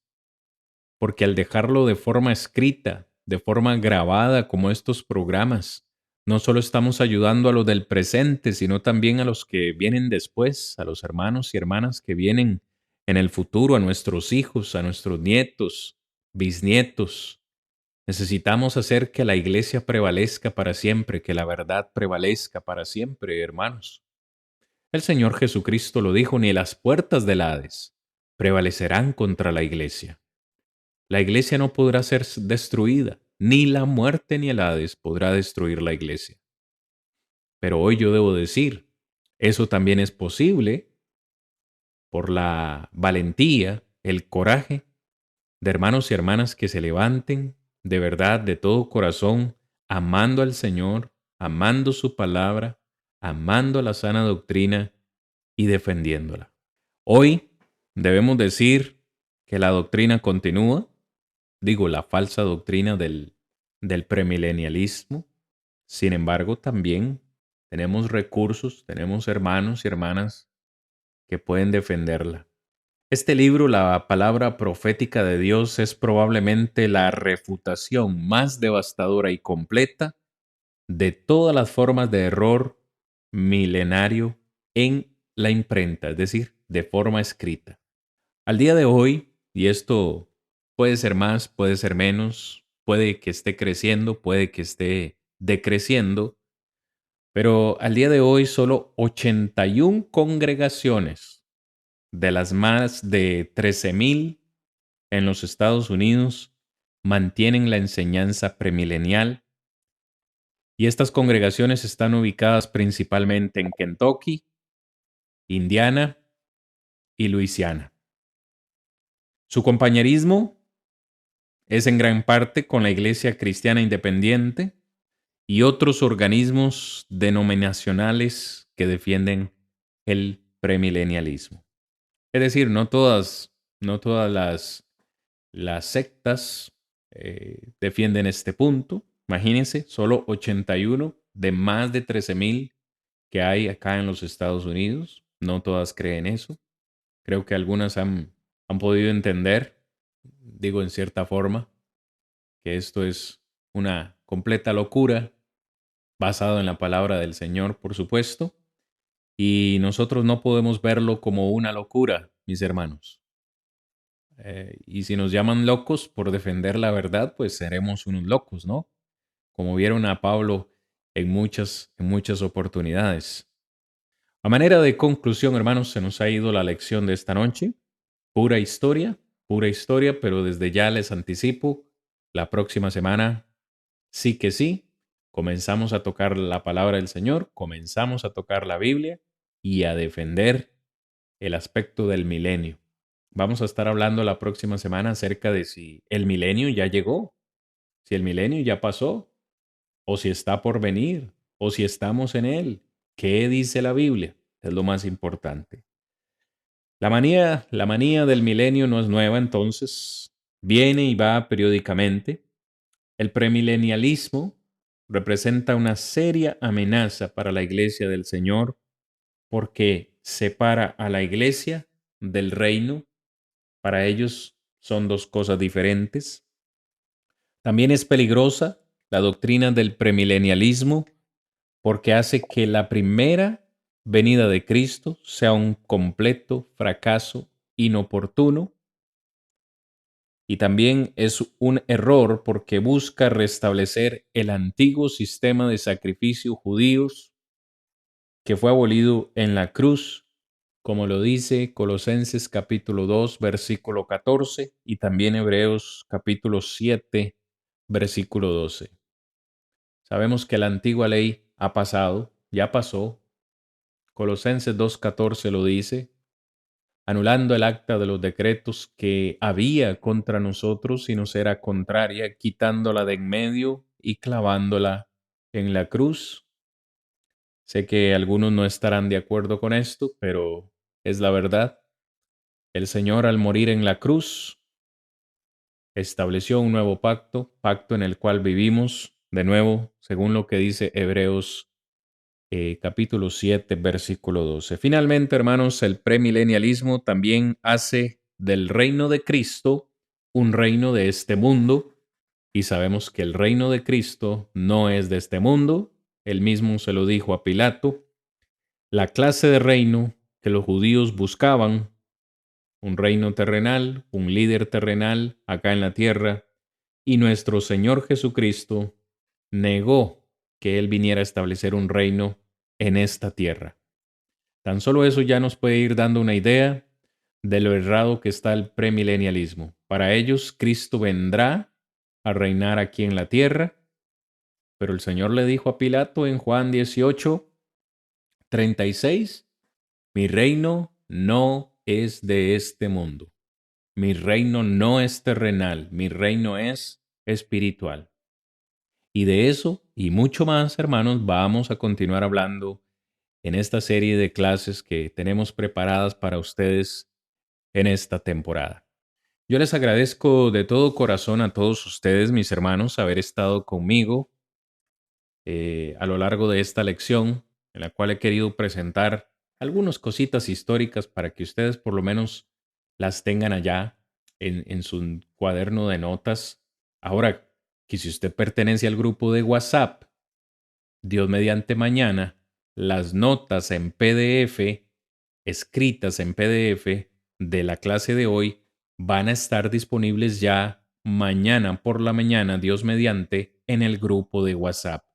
porque al dejarlo de forma escrita, de forma grabada como estos programas, no solo estamos ayudando a los del presente, sino también a los que vienen después, a los hermanos y hermanas que vienen en el futuro, a nuestros hijos, a nuestros nietos, bisnietos. Necesitamos hacer que la iglesia prevalezca para siempre, que la verdad prevalezca para siempre, hermanos. El Señor Jesucristo lo dijo, ni las puertas del Hades prevalecerán contra la iglesia. La iglesia no podrá ser destruida, ni la muerte ni el Hades podrá destruir la iglesia. Pero hoy yo debo decir, eso también es posible por la valentía, el coraje de hermanos y hermanas que se levanten de verdad, de todo corazón, amando al Señor, amando su palabra, amando la sana doctrina y defendiéndola. Hoy debemos decir que la doctrina continúa, digo, la falsa doctrina del premilenialismo. Sin embargo, también tenemos recursos, tenemos hermanos y hermanas que pueden defenderla. Este libro, la palabra profética de Dios, es probablemente la refutación más devastadora y completa de todas las formas de error milenario en la imprenta, es decir, de forma escrita. Al día de hoy, y esto puede ser más, puede ser menos, puede que esté creciendo, puede que esté decreciendo, pero al día de hoy solo 81 congregaciones de las más de 13,000 en los Estados Unidos mantienen la enseñanza premilenial y estas congregaciones están ubicadas principalmente en Kentucky, Indiana y Luisiana. Su compañerismo es en gran parte con la Iglesia Cristiana Independiente y otros organismos denominacionales que defienden el premilenialismo. Es decir, no todas las sectas defienden este punto. Imagínense, solo 81 de más de 13,000 que hay acá en los Estados Unidos. No todas creen eso. Creo que algunas han podido entender, digo en cierta forma, que esto es una completa locura, basado en la palabra del Señor, por supuesto, y nosotros no podemos verlo como una locura, mis hermanos. Y si nos llaman locos por defender la verdad, pues seremos unos locos, ¿no? Como vieron a Pablo en muchas oportunidades. A manera de conclusión, hermanos, se nos ha ido la lección de esta noche. Pura historia, pero desde ya les anticipo, la próxima semana, sí que sí, comenzamos a tocar la palabra del Señor, comenzamos a tocar la Biblia y a defender el aspecto del milenio. Vamos a estar hablando la próxima semana acerca de si el milenio ya llegó, si el milenio ya pasó, o si está por venir, o si estamos en él. ¿Qué dice la Biblia? Es lo más importante. La manía del milenio no es nueva, entonces viene y va periódicamente. El premilenialismo representa una seria amenaza para la iglesia del Señor porque separa a la iglesia del reino. Para ellos son dos cosas diferentes. También es peligrosa la doctrina del premilenialismo porque hace que la primera venida de Cristo sea un completo fracaso inoportuno. Y también es un error porque busca restablecer el antiguo sistema de sacrificio judíos que fue abolido en la cruz, como lo dice Colosenses capítulo 2, versículo 14 y también Hebreos capítulo 7, versículo 12. Sabemos que la antigua ley ha pasado, ya pasó. Colosenses 2:14 lo dice, anulando el acta de los decretos que había contra nosotros y nos era contraria, quitándola de en medio y clavándola en la cruz. Sé que algunos no estarán de acuerdo con esto, pero es la verdad. El Señor, al morir en la cruz, estableció un nuevo pacto, pacto en el cual vivimos de nuevo, según lo que dice Hebreos capítulo 7, versículo 12. Finalmente, hermanos, el premilenialismo también hace del reino de Cristo un reino de este mundo, y sabemos que el reino de Cristo no es de este mundo. Él mismo se lo dijo a Pilato. La clase de reino que los judíos buscaban, un reino terrenal, un líder terrenal acá en la tierra, y nuestro Señor Jesucristo negó que Él viniera a establecer un reino en esta tierra. Tan solo eso ya nos puede ir dando una idea de lo errado que está el premilenialismo. Para ellos, Cristo vendrá a reinar aquí en la tierra, pero el Señor le dijo a Pilato en Juan 18:36, mi reino no es de este mundo. Mi reino no es terrenal, mi reino es espiritual. Y de eso y mucho más, hermanos, vamos a continuar hablando en esta serie de clases que tenemos preparadas para ustedes en esta temporada. Yo les agradezco de todo corazón a todos ustedes, mis hermanos, haber estado conmigo a lo largo de esta lección, en la cual he querido presentar algunas cositas históricas para que ustedes por lo menos las tengan allá en su cuaderno de notas. Ahora, que si usted pertenece al grupo de WhatsApp, Dios mediante mañana, las notas en PDF, escritas en PDF de la clase de hoy, van a estar disponibles ya mañana por la mañana, Dios mediante, en el grupo de WhatsApp.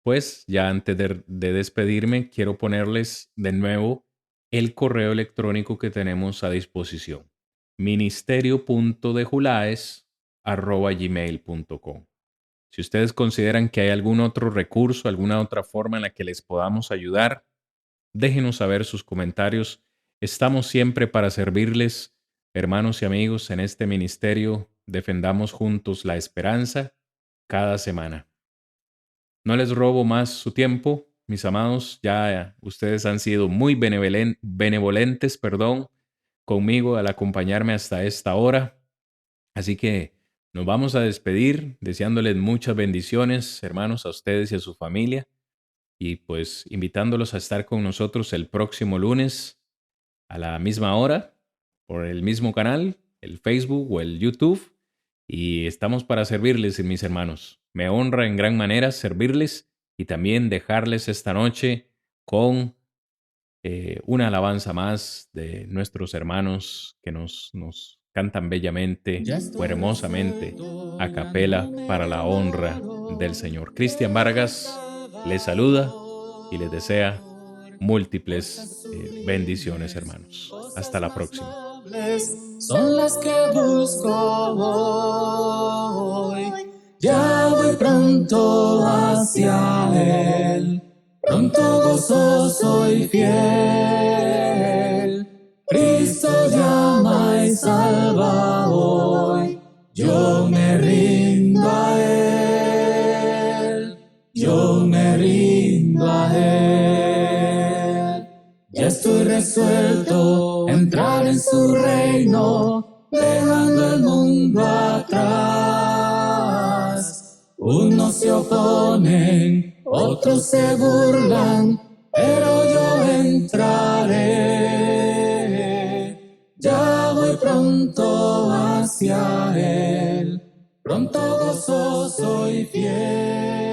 Pues ya antes de despedirme, quiero ponerles de nuevo el correo electrónico que tenemos a disposición. ministerio.dejulaes@gmail.com. Si ustedes consideran que hay algún otro recurso, alguna otra forma en la que les podamos ayudar, déjenos saber sus comentarios. Estamos siempre para servirles, hermanos y amigos, en este ministerio. Defendamos juntos la esperanza cada semana. No les robo más su tiempo, mis amados. Ya ustedes han sido muy benevolentes, conmigo al acompañarme hasta esta hora. Así que nos vamos a despedir deseándoles muchas bendiciones, hermanos, a ustedes y a su familia. Y pues invitándolos a estar con nosotros el próximo lunes a la misma hora, por el mismo canal, el Facebook o el YouTube. Y estamos para servirles, mis hermanos. Me honra en gran manera servirles y también dejarles esta noche con una alabanza más de nuestros hermanos que nos cantan bellamente o hermosamente a capela para la honra del Señor. Cristian Vargas les saluda y les desea múltiples bendiciones, hermanos. Hasta la próxima. Son las que busco hoy. Ya voy pronto hacia Él, pronto gozoso y fiel. Cristo llama y salva hoy. Yo me rindo a Él. Yo me rindo a Él. Ya estoy resuelto entrar en su reino, dejando el mundo atrás. Unos se oponen, otros se burlan, pero yo entraré. Ya voy pronto hacia él, pronto gozoso y fiel.